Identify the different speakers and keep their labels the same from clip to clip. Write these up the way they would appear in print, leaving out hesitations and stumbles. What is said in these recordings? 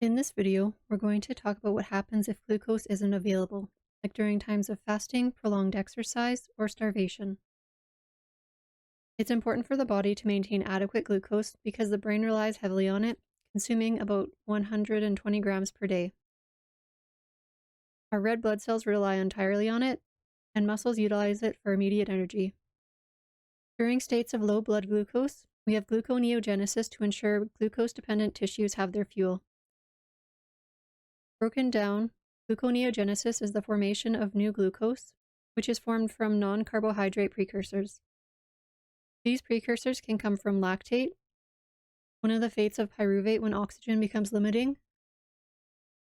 Speaker 1: In this video, we're going to talk about what happens if glucose isn't available, like during times of fasting, prolonged exercise, or starvation. It's important for the body to maintain adequate glucose because the brain relies heavily on it, consuming about 120 grams per day. Our red blood cells rely entirely on it, and muscles utilize it for immediate energy. During states of low blood glucose, we have gluconeogenesis to ensure glucose-dependent tissues have their fuel. Broken down, gluconeogenesis is the formation of new glucose, which is formed from non-carbohydrate precursors. These precursors can come from lactate, one of the fates of pyruvate when oxygen becomes limiting,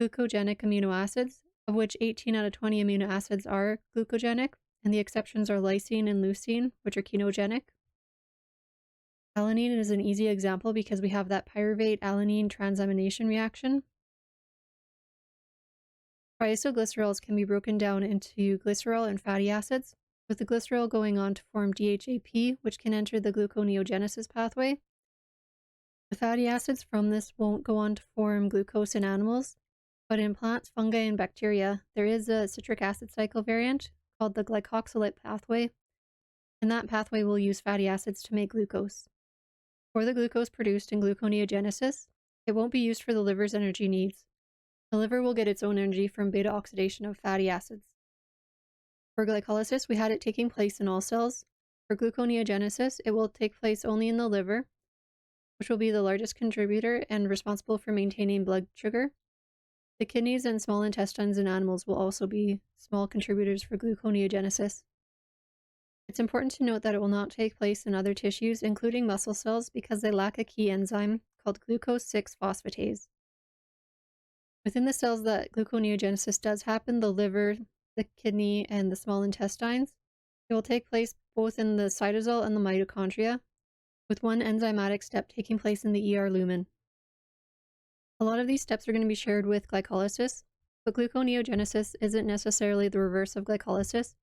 Speaker 1: glucogenic amino acids, of which 18 out of 20 amino acids are glucogenic, and the exceptions are lysine and leucine, which are ketogenic. Alanine is an easy example because we have that pyruvate-alanine transamination reaction. Triacylglycerols can be broken down into glycerol and fatty acids, with the glycerol going on to form DHAP, which can enter the gluconeogenesis pathway. The fatty acids from this won't go on to form glucose in animals, but in plants, fungi, and bacteria, there is a citric acid cycle variant called the glycoxylate pathway, and that pathway will use fatty acids to make glucose. For the glucose produced in gluconeogenesis, it won't be used for the liver's energy needs. The liver will get its own energy from beta oxidation of fatty acids. For glycolysis, we had it taking place in all cells. For gluconeogenesis, it will take place only in the liver, which will be the largest contributor and responsible for maintaining blood sugar. The kidneys and small intestines in animals will also be small contributors for gluconeogenesis. It's important to note that it will not take place in other tissues, including muscle cells, because they lack a key enzyme called glucose-6-phosphatase. Within the cells that gluconeogenesis does happen, the liver, the kidney, and the small intestines, it will take place both in the cytosol and the mitochondria, with one enzymatic step taking place in the ER lumen. A lot of these steps are going to be shared with glycolysis, but gluconeogenesis isn't necessarily the reverse of glycolysis,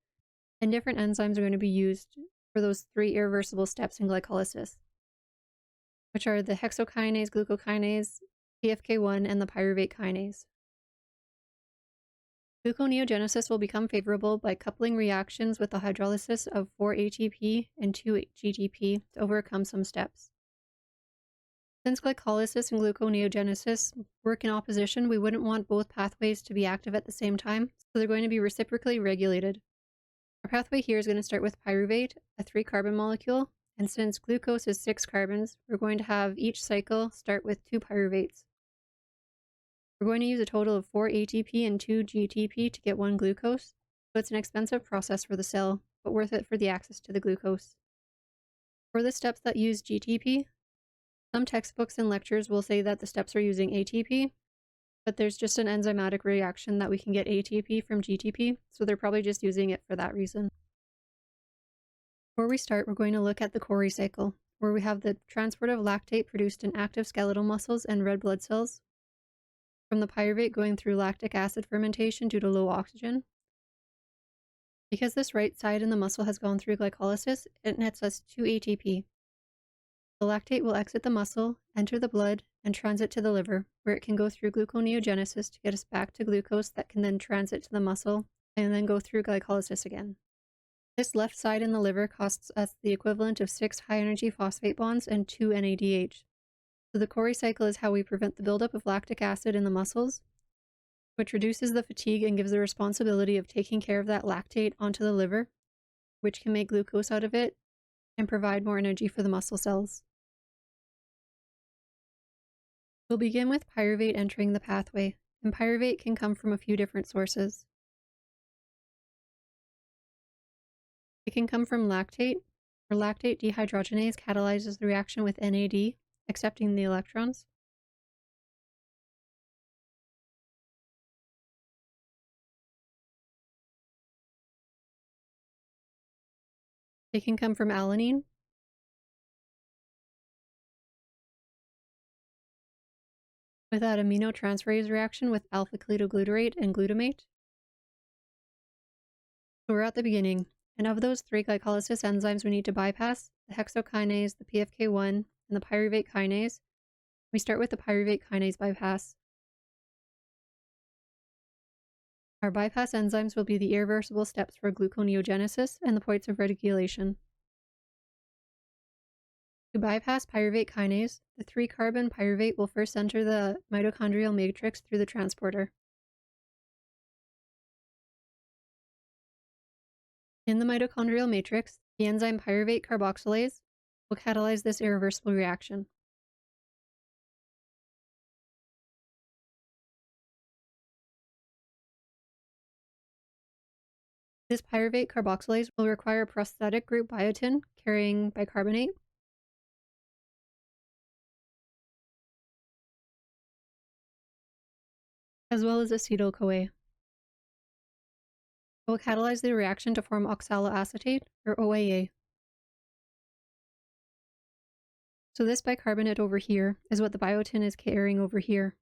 Speaker 1: and different enzymes are going to be used for those three irreversible steps in glycolysis, which are the hexokinase, glucokinase, PEPCK, and the pyruvate kinase. Gluconeogenesis will become favorable by coupling reactions with the hydrolysis of 4 ATP and 2 GTP to overcome some steps. Since glycolysis and gluconeogenesis work in opposition, we wouldn't want both pathways to be active at the same time, so they're going to be reciprocally regulated. Our pathway here is going to start with pyruvate, a 3-carbon molecule, and since glucose is 6 carbons, we're going to have each cycle start with 2 pyruvates. We're going to use a total of 4 ATP and 2 GTP to get 1 glucose, so it's an expensive process for the cell, but worth it for the access to the glucose. For the steps that use GTP, some textbooks and lectures will say that the steps are using ATP, but there's just an enzymatic reaction that we can get ATP from GTP, so they're probably just using it for that reason. Before we start, we're going to look at the Cori cycle, where we have the transport of lactate produced in active skeletal muscles and red blood cells, from the pyruvate going through lactic acid fermentation due to low oxygen. Because this right side in the muscle has gone through glycolysis, it nets us 2 ATP. The lactate will exit the muscle, enter the blood, and transit to the liver, where it can go through gluconeogenesis to get us back to glucose that can then transit to the muscle, and then go through glycolysis again. This left side in the liver costs us the equivalent of 6 high-energy phosphate bonds and 2 NADH. So the Cori cycle is how we prevent the buildup of lactic acid in the muscles, which reduces the fatigue and gives the responsibility of taking care of that lactate onto the liver, which can make glucose out of it and provide more energy for the muscle cells. We'll begin with pyruvate entering the pathway, and pyruvate can come from a few different sources. It can come from lactate, where lactate dehydrogenase catalyzes the reaction with NAD, accepting the electrons. It can come from alanine, with that aminotransferase reaction with alpha-ketoglutarate and glutamate. So we're at the beginning, and of those 3 glycolysis enzymes we need to bypass, the hexokinase, the PEPCK, and the pyruvate kinase, we start with the pyruvate kinase bypass. Our bypass enzymes will be the irreversible steps for gluconeogenesis and the points of regulation. To bypass pyruvate kinase, the 3-carbon pyruvate will first enter the mitochondrial matrix through the transporter. In the mitochondrial matrix, the enzyme pyruvate carboxylase will catalyze this irreversible reaction. This pyruvate carboxylase will require prosthetic group biotin carrying bicarbonate, as well as acetyl-CoA. It will catalyze the reaction to form oxaloacetate, or OAA. So this bicarbonate over here is what the biotin is carrying over here.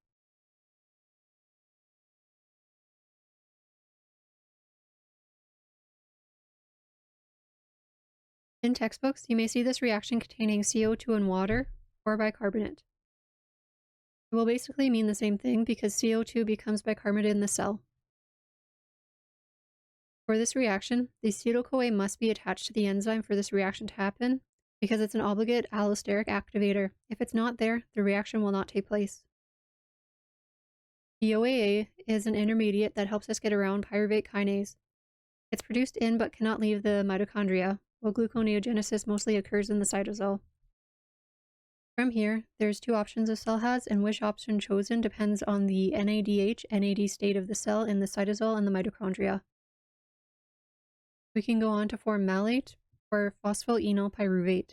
Speaker 1: In textbooks, you may see this reaction containing CO2 and water, or bicarbonate. It will basically mean the same thing because CO2 becomes bicarbonate in the cell. For this reaction, the acetyl-CoA must be attached to the enzyme for this reaction to happen because it's an obligate allosteric activator. If it's not there, the reaction will not take place. The OAA is an intermediate that helps us get around pyruvate kinase. It's produced in but cannot leave the mitochondria, while gluconeogenesis mostly occurs in the cytosol. From here, there's 2 options a cell has, and which option chosen depends on the NADH/NAD state of the cell in the cytosol and the mitochondria. We can go on to form malate or phosphoenolpyruvate.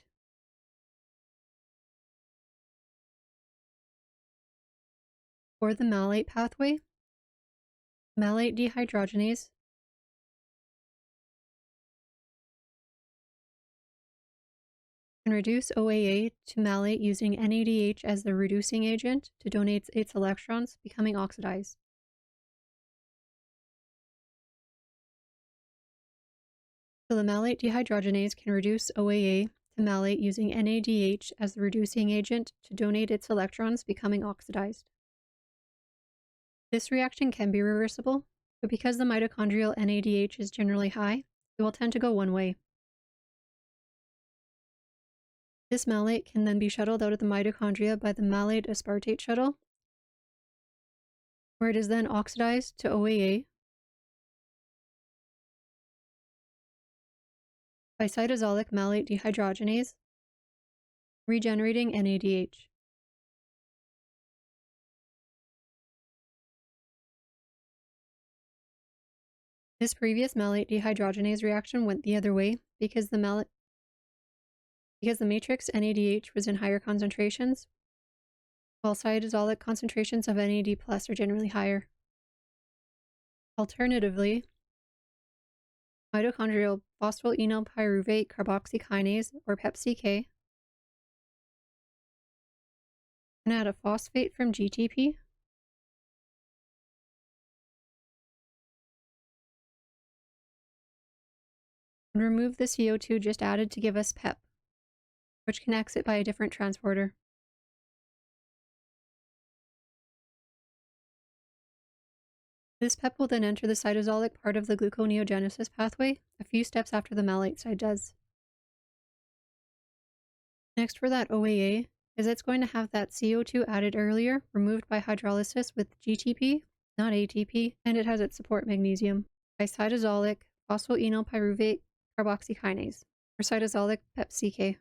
Speaker 1: For the malate pathway, malate dehydrogenase can reduce OAA to malate using NADH as the reducing agent to donate its electrons, becoming oxidized. So the malate dehydrogenase can reduce OAA to malate using NADH as the reducing agent to donate its electrons, becoming oxidized. This reaction can be reversible, but because the mitochondrial NADH is generally high, it will tend to go one way. This malate can then be shuttled out of the mitochondria by the malate aspartate shuttle, where it is then oxidized to OAA by cytosolic malate dehydrogenase, regenerating NADH. This previous malate dehydrogenase reaction went the other way because the matrix NADH was in higher concentrations, while cytosolic concentrations of NAD+ are generally higher. Alternatively, mitochondrial phosphoenolpyruvate carboxykinase, or PEPCK, can add a phosphate from GTP and remove the CO2 just added to give us PEP, which connects it by a different transporter. This PEP will then enter the cytosolic part of the gluconeogenesis pathway a few steps after the malate side does. Next for that OAA is it's going to have that CO2 added earlier removed by hydrolysis with GTP, not ATP, and it has its support magnesium by cytosolic phosphoenolpyruvate carboxykinase, or cytosolic PEPCK.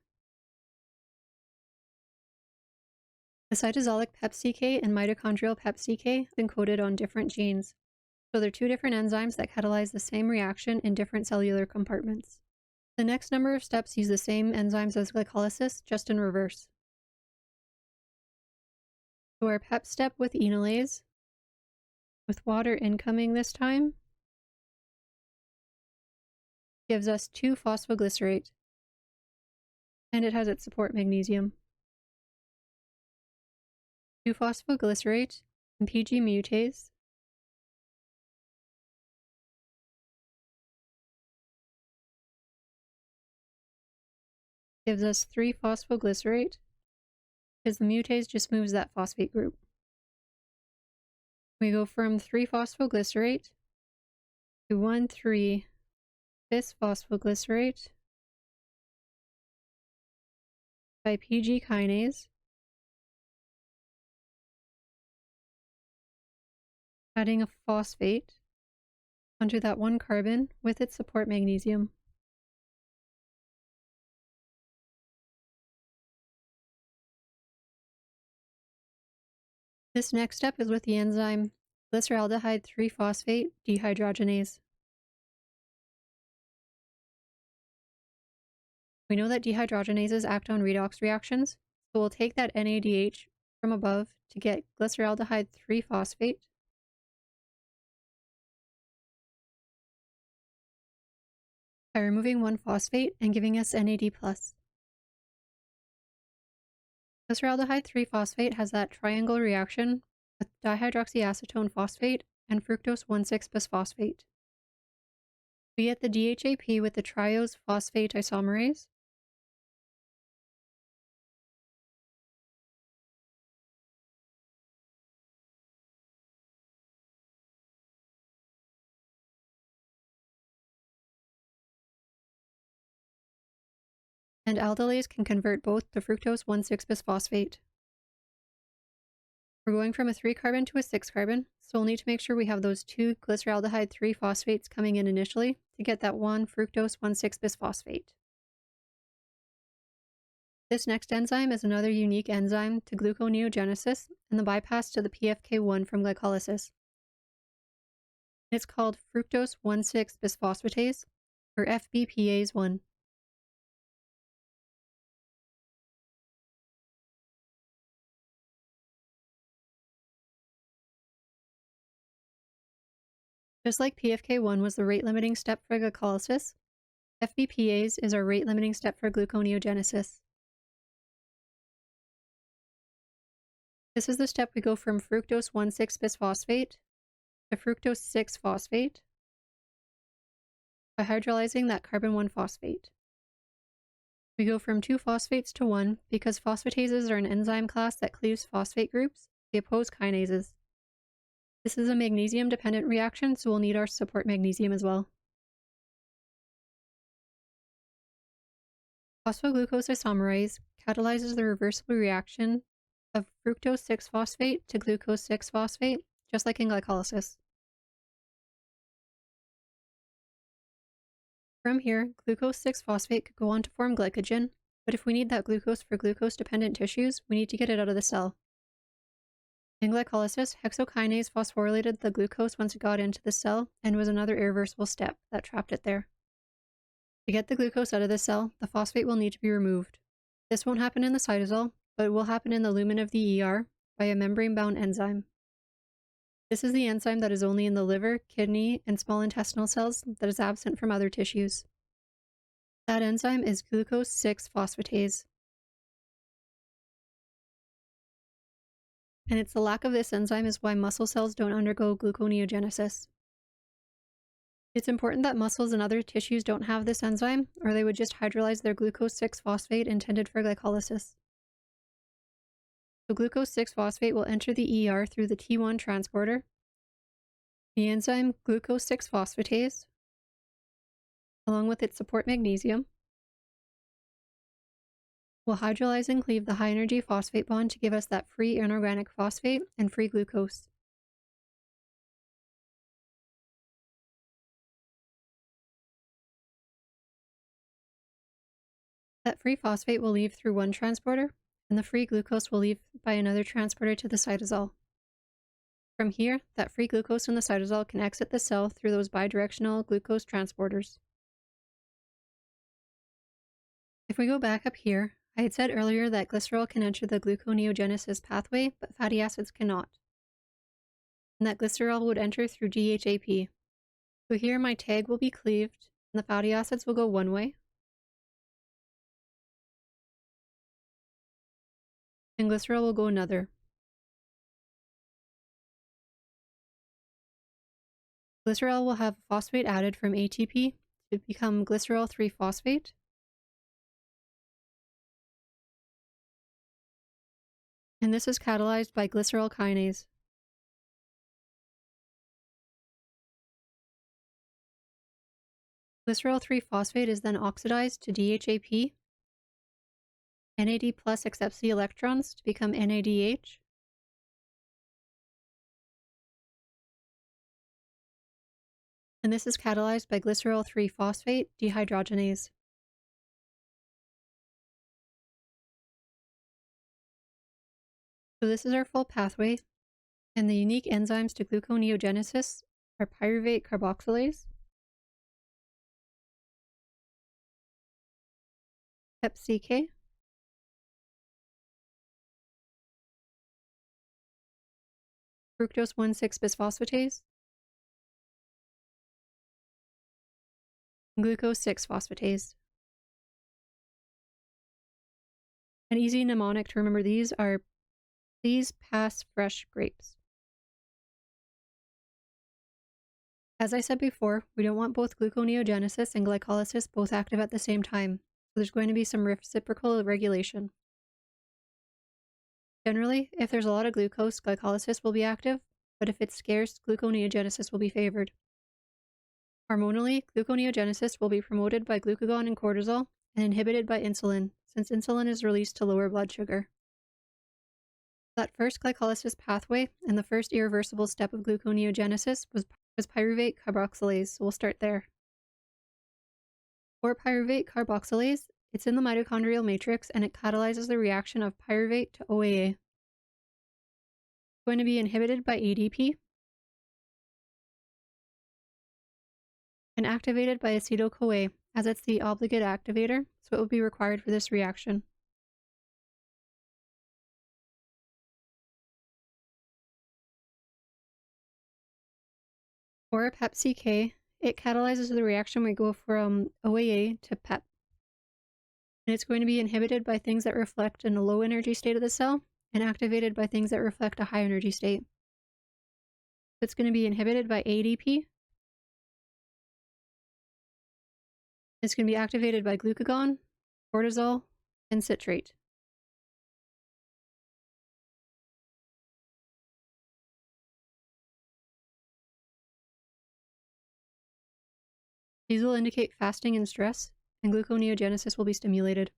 Speaker 1: The cytosolic PEPCK and mitochondrial PEPCK are encoded on different genes, so they're 2 different enzymes that catalyze the same reaction in different cellular compartments. The next number of steps use the same enzymes as glycolysis, just in reverse. So our PEP step with enolase, with water incoming this time, gives us 2-phosphoglycerate, and it has its support magnesium. 2-phosphoglycerate and PG mutase gives us 3-phosphoglycerate because the mutase just moves that phosphate group. We go from 3-phosphoglycerate to 1,3-bisphosphoglycerate by PG kinase, adding a phosphate onto that one carbon with its support magnesium. This next step is with the enzyme glyceraldehyde 3-phosphate dehydrogenase. We know that dehydrogenases act on redox reactions, so we'll take that NADH from above to get glyceraldehyde 3-phosphate. By removing one phosphate and giving us NAD+. Glyceraldehyde 3-phosphate has that triangle reaction with dihydroxyacetone phosphate and fructose 1,6-bisphosphate. We get the DHAP with the triose phosphate isomerase, and aldolase can convert both to fructose 1,6-bisphosphate. We're going from a 3-carbon to a 6-carbon, so we'll need to make sure we have those 2 glyceraldehyde 3-phosphates coming in initially to get that 1 fructose 1,6-bisphosphate. This next enzyme is another unique enzyme to gluconeogenesis and the bypass to the PEPCK from glycolysis. It's called fructose 1,6-bisphosphatase, or FBPase1. Just like PEPCK was the rate-limiting step for glycolysis, FBPase is our rate-limiting step for gluconeogenesis. This is the step we go from fructose 1,6-bisphosphate to fructose 6-phosphate by hydrolyzing that carbon 1-phosphate. We go from 2 phosphates to 1 because phosphatases are an enzyme class that cleaves phosphate groups. They oppose kinases. This is a magnesium-dependent reaction, so we'll need our support magnesium as well. Phosphoglucose isomerase catalyzes the reversible reaction of fructose 6-phosphate to glucose 6-phosphate, just like in glycolysis. From here, glucose 6-phosphate could go on to form glycogen, but if we need that glucose for glucose-dependent tissues, we need to get it out of the cell. In glycolysis, hexokinase phosphorylated the glucose once it got into the cell and was another irreversible step that trapped it there. To get the glucose out of the cell, the phosphate will need to be removed. This won't happen in the cytosol, but it will happen in the lumen of the ER by a membrane-bound enzyme. This is the enzyme that is only in the liver, kidney, and small intestinal cells that is absent from other tissues. That enzyme is glucose 6-phosphatase. And it's the lack of this enzyme is why muscle cells don't undergo gluconeogenesis. It's important that muscles and other tissues don't have this enzyme, or they would just hydrolyze their glucose 6-phosphate intended for glycolysis. So glucose 6-phosphate will enter the ER through the T1 transporter. The enzyme glucose 6-phosphatase, along with its support magnesium, will hydrolyze and cleave the high-energy phosphate bond to give us that free inorganic phosphate and free glucose. That free phosphate will leave through one transporter, and the free glucose will leave by another transporter to the cytosol. From here, that free glucose in the cytosol can exit the cell through those bidirectional glucose transporters. If we go back up here, I had said earlier that glycerol can enter the gluconeogenesis pathway, but fatty acids cannot. And that glycerol would enter through DHAP. So here my tag will be cleaved, and the fatty acids will go one way, and glycerol will go another. Glycerol will have phosphate added from ATP to become glycerol 3-phosphate. And this is catalyzed by glycerol kinase. Glycerol 3-phosphate is then oxidized to DHAP. NAD plus accepts the electrons to become NADH. And this is catalyzed by glycerol 3-phosphate dehydrogenase. So this is our full pathway, and the unique enzymes to gluconeogenesis are pyruvate carboxylase, PEPCK, fructose 1,6-bisphosphatase, and glucose 6-phosphatase. An easy mnemonic to remember these are: please pass fresh grapes. As I said before, we don't want both gluconeogenesis and glycolysis both active at the same time, so there's going to be some reciprocal regulation. Generally, if there's a lot of glucose, glycolysis will be active, but if it's scarce, gluconeogenesis will be favored. Hormonally, gluconeogenesis will be promoted by glucagon and cortisol and inhibited by insulin, since insulin is released to lower blood sugar. That first glycolysis pathway and the first irreversible step of gluconeogenesis was pyruvate carboxylase, so we'll start there. For pyruvate carboxylase, it's in the mitochondrial matrix and it catalyzes the reaction of pyruvate to OAA. It's going to be inhibited by ADP and activated by acetyl-CoA, as it's the obligate activator, so it will be required for this reaction. For PEPCK, it catalyzes the reaction we go from OAA to PEP. And it's going to be inhibited by things that reflect in a low energy state of the cell and activated by things that reflect a high energy state. It's going to be inhibited by ADP. It's going to be activated by glucagon, cortisol, and citrate. These will indicate fasting and stress, and gluconeogenesis will be stimulated.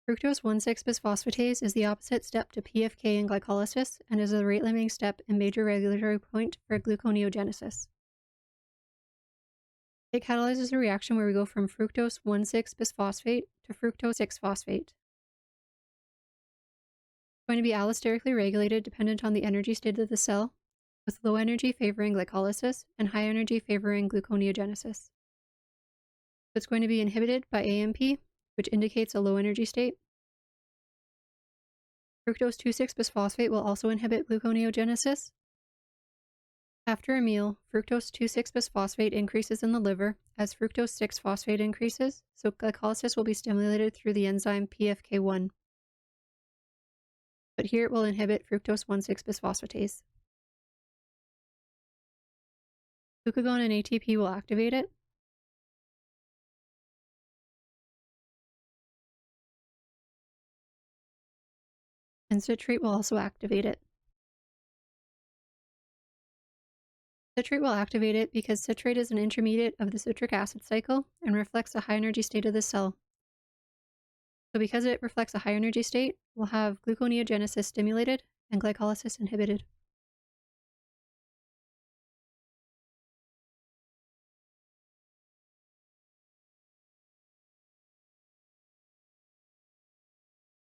Speaker 1: Fructose 1,6-bisphosphatase is the opposite step to PFK in glycolysis and is a rate-limiting step and major regulatory point for gluconeogenesis. It catalyzes a reaction where we go from fructose 1,6-bisphosphate to fructose 6-phosphate. It's going to be allosterically regulated dependent on the energy state of the cell, with low energy favoring glycolysis and high energy favoring gluconeogenesis. It's going to be inhibited by AMP, which indicates a low energy state. Fructose 2,6-bisphosphate will also inhibit gluconeogenesis. After a meal, fructose 2,6-bisphosphate increases in the liver as fructose 6-phosphate increases, so glycolysis will be stimulated through the enzyme PFK1. But here it will inhibit fructose 1,6-bisphosphatase. Glucagon and ATP will activate it. And citrate will also activate it. Citrate will activate it because citrate is an intermediate of the citric acid cycle and reflects a high energy state of the cell. So because it reflects a high energy state, we'll have gluconeogenesis stimulated and glycolysis inhibited.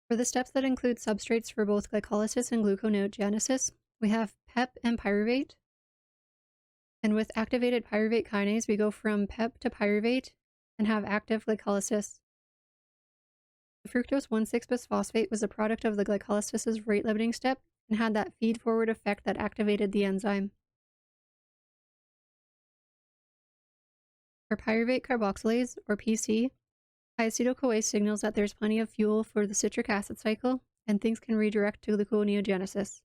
Speaker 1: For the steps that include substrates for both glycolysis and gluconeogenesis, we have PEP and pyruvate. And with activated pyruvate kinase, we go from PEP to pyruvate and have active glycolysis. The fructose 1,6-bisphosphate was a product of the glycolysis' rate-limiting step and had that feed-forward effect that activated the enzyme. For pyruvate carboxylase, or PC, acetyl-CoA signals that there's plenty of fuel for the citric acid cycle and things can redirect to gluconeogenesis.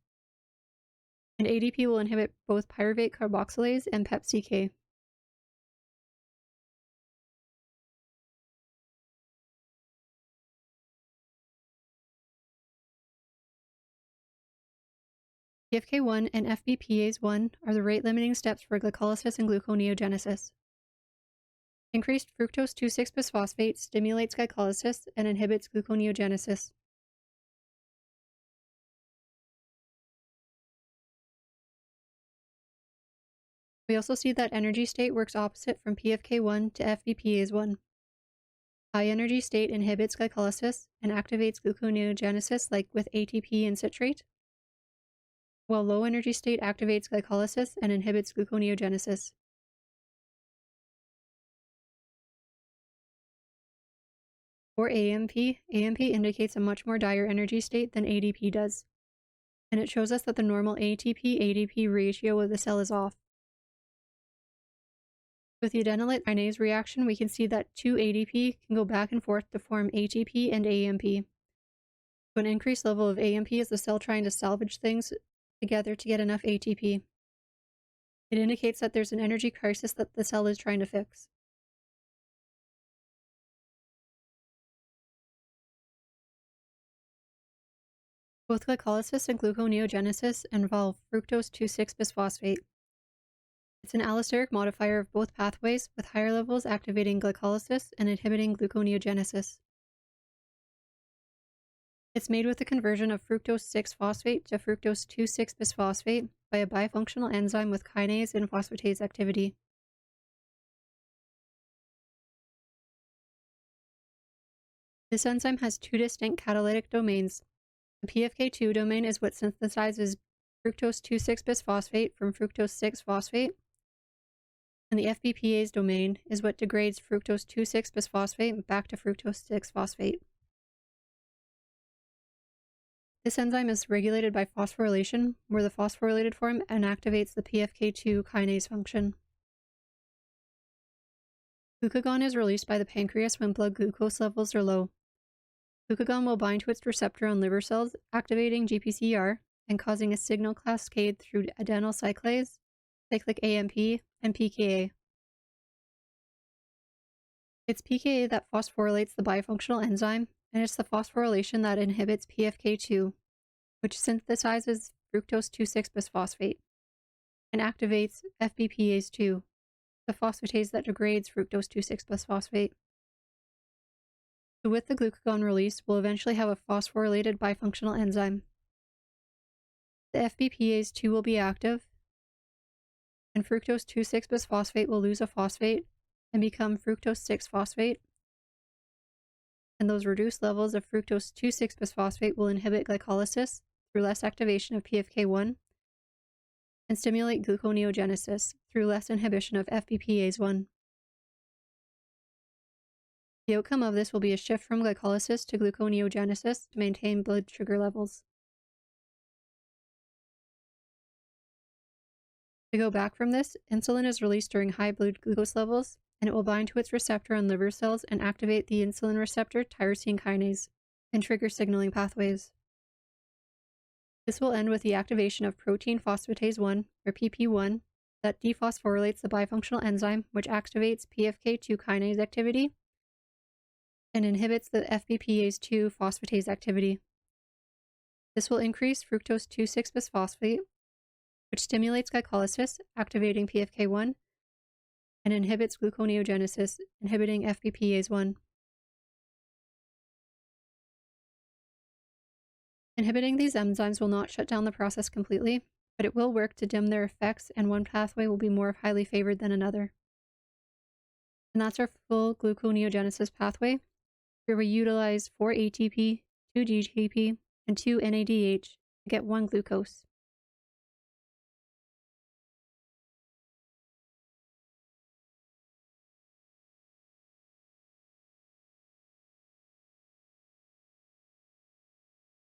Speaker 1: And ADP will inhibit both pyruvate carboxylase and PEPCK. PFK1 and FBPase1 are the rate-limiting steps for glycolysis and gluconeogenesis. Increased fructose 2,6-bisphosphate stimulates glycolysis and inhibits gluconeogenesis. We also see that energy state works opposite from PFK1 to FBPase1. High energy state inhibits glycolysis and activates gluconeogenesis like with ATP and citrate, while low energy state activates glycolysis and inhibits gluconeogenesis. For AMP indicates a much more dire energy state than ADP does, and it shows us that the normal ATP-ADP ratio of the cell is off. With the adenylate kinase reaction, we can see that 2-ADP can go back and forth to form ATP and AMP. So an increased level of AMP is the cell trying to salvage things together to get enough ATP. It indicates that there's an energy crisis that the cell is trying to fix. Both glycolysis and gluconeogenesis involve fructose 2,6-bisphosphate. It's an allosteric modifier of both pathways, with higher levels activating glycolysis and inhibiting gluconeogenesis. It's made with the conversion of fructose 6-phosphate to fructose 2,6-bisphosphate by a bifunctional enzyme with kinase and phosphatase activity. This enzyme has two distinct catalytic domains. The PFK2 domain is what synthesizes fructose 2,6-bisphosphate from fructose 6-phosphate, and the FBPase domain is what degrades fructose 2,6-bisphosphate back to fructose 6-phosphate. This enzyme is regulated by phosphorylation, where the phosphorylated form inactivates the PFK2 kinase function. Glucagon is released by the pancreas when blood glucose levels are low. Glucagon will bind to its receptor on liver cells, activating GPCR and causing a signal cascade through adenyl cyclase, cyclic AMP, and pKa. It's pKa that phosphorylates the bifunctional enzyme, and it's the phosphorylation that inhibits PFK2, which synthesizes fructose 2,6-bisphosphate, and activates FBPase2, the phosphatase that degrades fructose 2,6-bisphosphate. So with the glucagon release, we'll eventually have a phosphorylated bifunctional enzyme. The FBPase2 will be active, and fructose 2,6-bisphosphate will lose a phosphate and become fructose 6-phosphate. And those reduced levels of fructose 2,6-bisphosphate will inhibit glycolysis through less activation of PFK1 and stimulate gluconeogenesis through less inhibition of FBPase1. The outcome of this will be a shift from glycolysis to gluconeogenesis to maintain blood sugar levels. To go back from this, insulin is released during high blood glucose levels, and it will bind to its receptor on liver cells and activate the insulin receptor tyrosine kinase and trigger signaling pathways. This will end with the activation of protein phosphatase 1, or PP1, that dephosphorylates the bifunctional enzyme, which activates PFK2 kinase activity and inhibits the FBPase2 phosphatase activity. This will increase fructose 2,6-bisphosphate, which stimulates glycolysis, activating PFK1, and inhibits gluconeogenesis, inhibiting FBPase1. Inhibiting these enzymes will not shut down the process completely, but it will work to dim their effects, and one pathway will be more highly favored than another. And that's our full gluconeogenesis pathway, where we utilize 4 ATP, 2 DHAP, and 2 NADH to get 1 glucose.